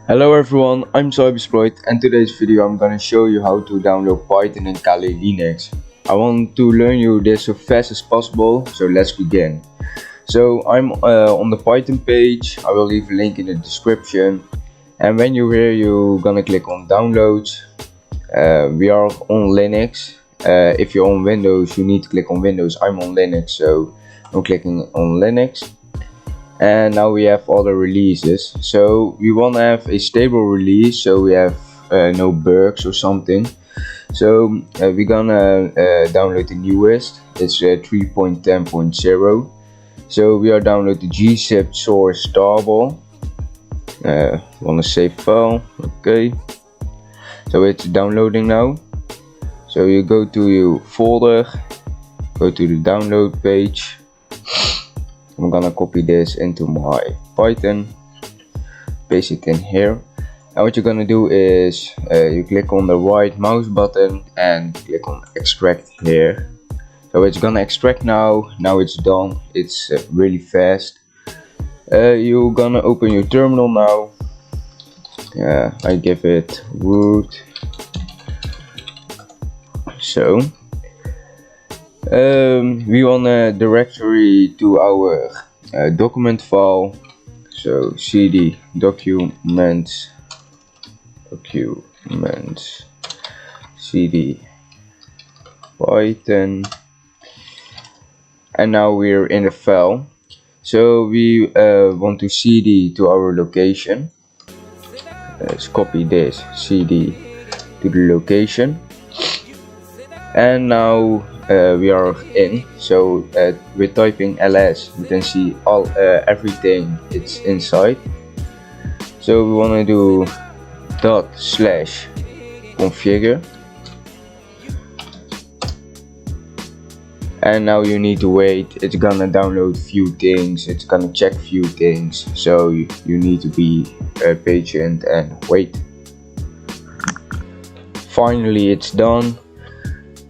Hello everyone, I'm Cybersploit and today's video I'm gonna show you how to download Python and Kali Linux. I want to learn you this so fast as possible, so let's begin. So I'm on the Python page. I will leave a link in the description, and when you're here you're gonna click on downloads. We are on Linux. If you're on Windows you need to click on Windows. I'm on Linux, so I'm clicking on Linux. And now we have all the releases, so we want to have a stable release so we have no bugs or something. So we're gonna download the newest. It's 3.10.0. so we are downloading the gzip source tarball. Want to save file. Okay, so it's downloading now. So you go to your folder, go to the download page. I'm gonna copy this into my Python, paste it in here, and what you're gonna do is you click on the right mouse button and click on extract here. So it's gonna extract now. Now it's done. It's really fast. You're gonna open your terminal now. I give it root. So we want a directory to our document file, so cd documents cd python, and now we're in the file. So we want to cd to our location. Let's copy this cd to the location, and now we are in. So we're typing ls. You can see all everything it's inside. So we want to do /configure, and now you need to wait. It's gonna download few things, it's gonna check few things, so you need to be patient and wait. Finally it's done.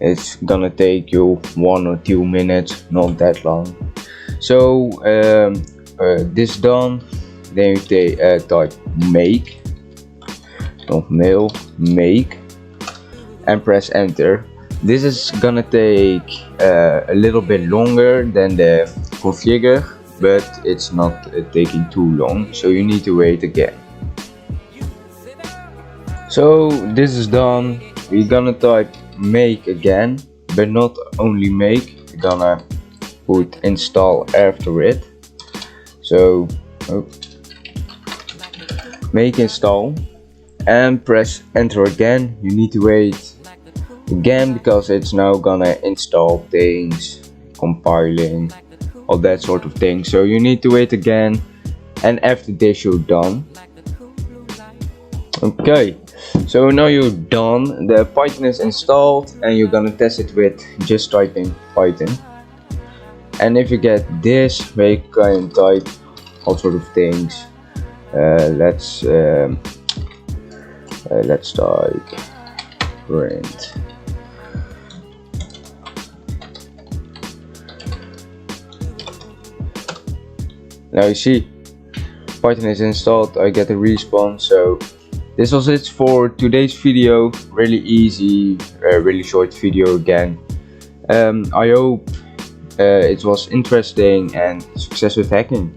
It's gonna take you 1 or 2 minutes, not that long. So this done, then you type make, not mail, make, and press enter. This is gonna take a little bit longer than the configure, but it's not taking too long, so you need to wait again. So this is done. We're gonna type make again, but not only make, we're gonna put install after it. So make install and press enter again. You need to wait again because it's now gonna install things, compiling, all that sort of thing. So you need to wait again, and after this you're done. Okay, so now you're done. The Python is installed, and you're gonna test it with just typing Python. And if you get this, we can type all sort of things. Let's type print. Now you see Python is installed. I get a response. So this was it for today's video. Really easy, really short video again. I hope it was interesting, and success with hacking.